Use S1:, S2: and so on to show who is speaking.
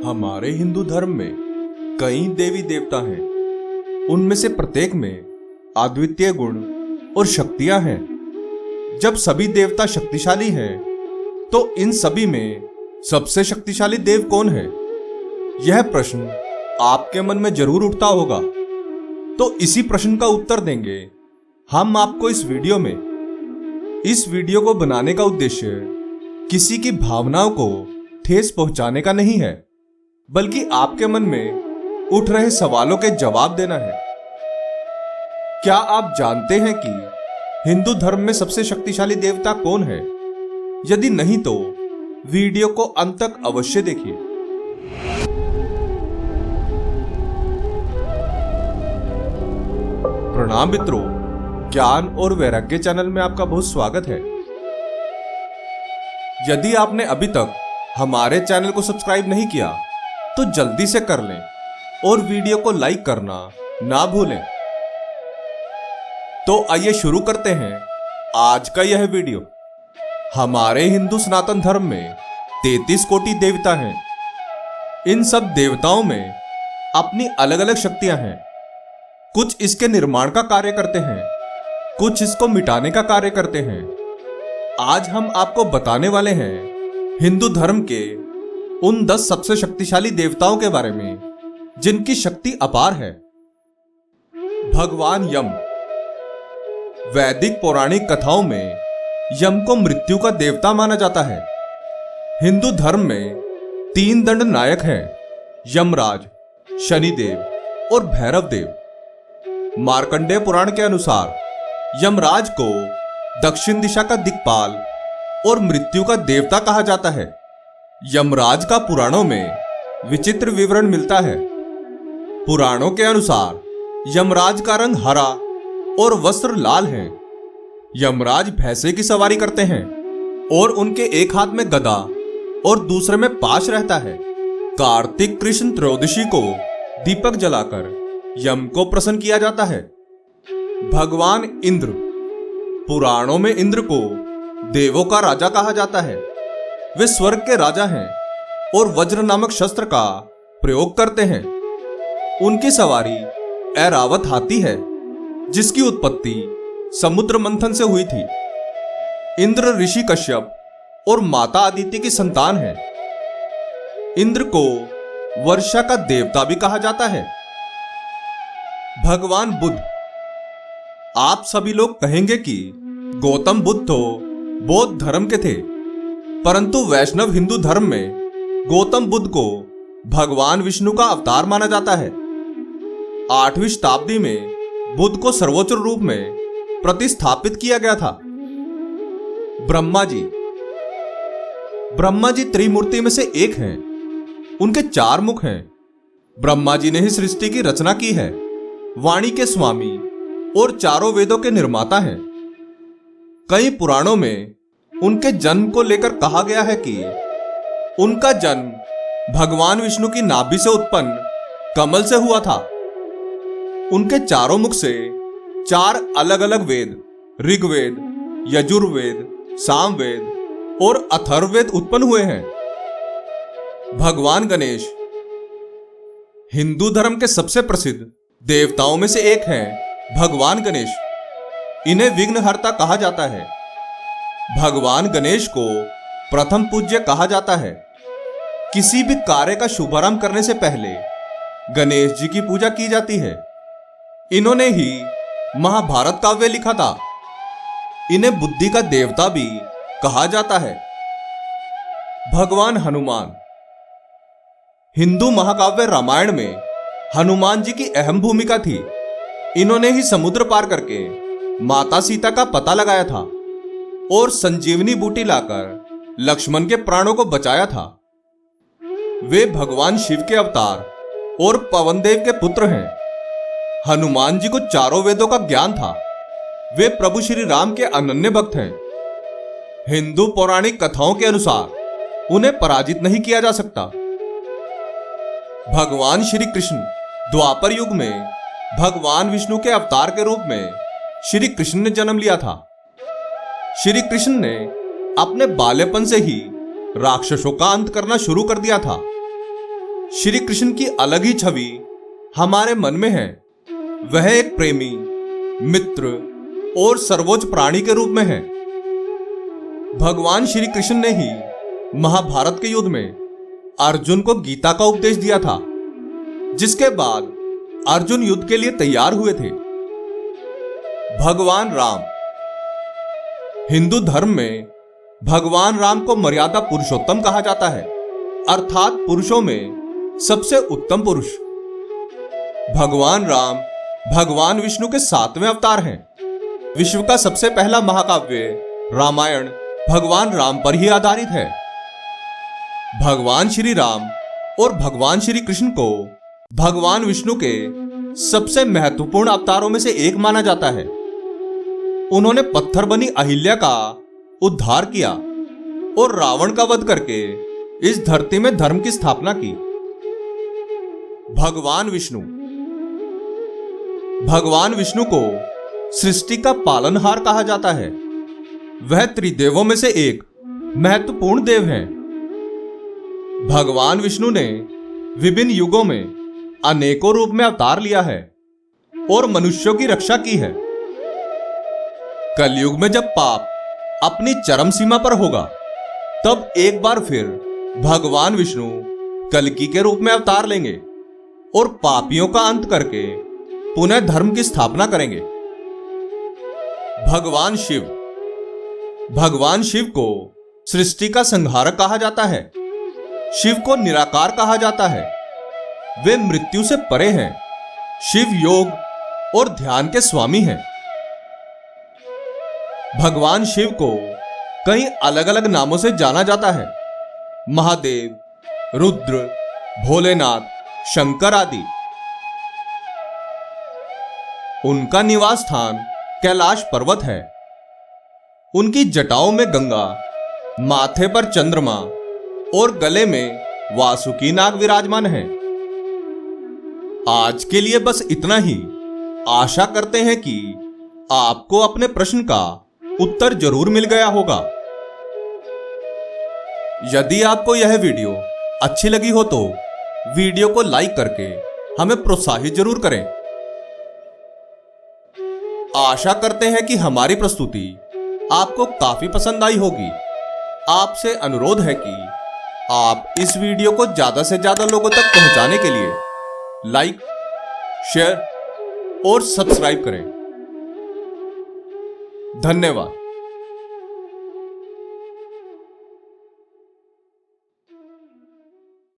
S1: हमारे हिंदू धर्म में कई देवी देवता हैं। उनमें से प्रत्येक में अद्वितीय गुण और शक्तियां हैं। जब सभी देवता शक्तिशाली हैं, तो इन सभी में सबसे शक्तिशाली देव कौन है? यह प्रश्न आपके मन में जरूर उठता होगा। तो इसी प्रश्न का उत्तर देंगे हम आपको इस वीडियो में। इस वीडियो को बनाने का उद्देश्य किसी की भावनाओं को ठेस पहुंचाने का नहीं है, बल्कि आपके मन में उठ रहे सवालों के जवाब देना है। क्या आप जानते हैं कि हिंदू धर्म में सबसे शक्तिशाली देवता कौन है? यदि नहीं तो वीडियो को अंत तक अवश्य देखिए। प्रणाम मित्रों, ज्ञान और वैराग्य चैनल में आपका बहुत स्वागत है। यदि आपने अभी तक हमारे चैनल को सब्सक्राइब नहीं किया तो जल्दी से कर लें और वीडियो को लाइक करना ना भूलें। तो आइए शुरू करते हैं आज का यह वीडियो। हमारे हिंदू सनातन धर्म में 33 कोटि देवता हैं। इन सब देवताओं में अपनी अलग अलग शक्तियां हैं। कुछ इसके निर्माण का कार्य करते हैं, कुछ इसको मिटाने का कार्य करते हैं। आज हम आपको बताने वाले हैं हिंदू धर्म के उन 10 सबसे शक्तिशाली देवताओं के बारे में जिनकी शक्ति अपार है। भगवान यम। वैदिक पौराणिक कथाओं में यम को मृत्यु का देवता माना जाता है। हिंदू धर्म में 3 दंड नायक हैं, यमराज, शनिदेव और भैरव देव। मार्कंडेय पुराण के अनुसार यमराज को दक्षिण दिशा का दिक्पाल और मृत्यु का देवता कहा जाता है। यमराज का पुराणों में विचित्र विवरण मिलता है। पुराणों के अनुसार यमराज का रंग हरा और वस्त्र लाल है। यमराज भैंसे की सवारी करते हैं और उनके एक हाथ में गदा और दूसरे में पाश रहता है। कार्तिक कृष्ण त्रयोदशी को दीपक जलाकर यम को प्रसन्न किया जाता है। भगवान इंद्र। पुराणों में इंद्र को देवों का राजा कहा जाता है। वे स्वर्ग के राजा हैं और वज्र नामक शस्त्र का प्रयोग करते हैं। उनकी सवारी ऐरावत हाथी है, जिसकी उत्पत्ति समुद्र मंथन से हुई थी। इंद्र ऋषि कश्यप और माता अदिति की संतान है। इंद्र को वर्षा का देवता भी कहा जाता है। भगवान बुद्ध। आप सभी लोग कहेंगे कि गौतम बुद्ध तो बौद्ध धर्म के थे, परंतु वैष्णव हिंदू धर्म में गौतम बुद्ध को भगवान विष्णु का अवतार माना जाता है। 8वीं शताब्दी में बुद्ध को सर्वोच्च रूप में प्रतिस्थापित किया गया था। ब्रह्मा जी। ब्रह्मा जी त्रिमूर्ति में से एक हैं। उनके 4 मुख हैं। ब्रह्मा जी ने ही सृष्टि की रचना की है, वाणी के स्वामी और चारों वेदों के निर्माता हैं। कई पुराणों में उनके जन्म को लेकर कहा गया है कि उनका जन्म भगवान विष्णु की नाभि से उत्पन्न कमल से हुआ था। उनके चारों मुख से 4 अलग अलग वेद, ऋग्वेद, यजुर्वेद, सामवेद और अथर्ववेद उत्पन्न हुए हैं। भगवान गणेश। हिंदू धर्म के सबसे प्रसिद्ध देवताओं में से एक हैं भगवान गणेश। इन्हें विघ्नहर्ता कहा जाता है। भगवान गणेश को प्रथम पूज्य कहा जाता है। किसी भी कार्य का शुभारंभ करने से पहले गणेश जी की पूजा की जाती है। इन्होंने ही महाभारत काव्य लिखा था। इन्हें बुद्धि का देवता भी कहा जाता है। भगवान हनुमान। हिंदू महाकाव्य रामायण में हनुमान जी की अहम भूमिका थी। इन्होंने ही समुद्र पार करके माता सीता का पता लगाया था और संजीवनी बूटी लाकर लक्ष्मण के प्राणों को बचाया था। वे भगवान शिव के अवतार और पवन देव के पुत्र हैं। हनुमान जी को चारों वेदों का ज्ञान था। वे प्रभु श्री राम के अनन्य भक्त हैं। हिंदू पौराणिक कथाओं के अनुसार उन्हें पराजित नहीं किया जा सकता। भगवान श्री कृष्ण। द्वापर युग में भगवान विष्णु के अवतार के रूप में श्री कृष्ण ने जन्म लिया था। श्री कृष्ण ने अपने बाल्यपन से ही राक्षसों का अंत करना शुरू कर दिया था। श्री कृष्ण की अलग ही छवि हमारे मन में है। वह एक प्रेमी, मित्र और सर्वोच्च प्राणी के रूप में है। भगवान श्री कृष्ण ने ही महाभारत के युद्ध में अर्जुन को गीता का उपदेश दिया था, जिसके बाद अर्जुन युद्ध के लिए तैयार हुए थे। भगवान राम। हिंदू धर्म में भगवान राम को मर्यादा पुरुषोत्तम कहा जाता है, अर्थात पुरुषों में सबसे उत्तम पुरुष। भगवान राम भगवान विष्णु के 7वें अवतार हैं। विश्व का सबसे पहला महाकाव्य रामायण भगवान राम पर ही आधारित है। भगवान श्री राम और भगवान श्री कृष्ण को भगवान विष्णु के सबसे महत्वपूर्ण अवतारों में से एक माना जाता है। उन्होंने पत्थर बनी अहिल्या का उद्धार किया और रावण का वध करके इस धरती में धर्म की स्थापना की। भगवान विष्णु। भगवान विष्णु को सृष्टि का पालनहार कहा जाता है। वह त्रिदेवों में से एक महत्वपूर्ण देव हैं। भगवान विष्णु ने विभिन्न युगों में अनेकों रूप में अवतार लिया है और मनुष्यों की रक्षा की है। कलयुग में जब पाप अपनी चरम सीमा पर होगा, तब एक बार फिर भगवान विष्णु कल्कि के रूप में अवतार लेंगे और पापियों का अंत करके पुनः धर्म की स्थापना करेंगे। भगवान शिव। भगवान शिव को सृष्टि का संहारक कहा जाता है। शिव को निराकार कहा जाता है। वे मृत्यु से परे हैं। शिव योग और ध्यान के स्वामी हैं। भगवान शिव को कई अलग अलग नामों से जाना जाता है। महादेव, रुद्र, भोलेनाथ, शंकर आदि। उनका निवास स्थान कैलाश पर्वत है। उनकी जटाओं में गंगा, माथे पर चंद्रमा और गले में वासुकी नाग विराजमान है। आज के लिए बस इतना ही। आशा करते हैं कि आपको अपने प्रश्न का उत्तर जरूर मिल गया होगा। यदि आपको यह वीडियो अच्छी लगी हो तो वीडियो को लाइक करके हमें प्रोत्साहित जरूर करें। आशा करते हैं कि हमारी प्रस्तुति आपको काफी पसंद आई होगी। आपसे अनुरोध है कि आप इस वीडियो को ज्यादा से ज्यादा लोगों तक पहुंचाने के लिए लाइक, शेयर और सब्सक्राइब करें। धन्यवाद।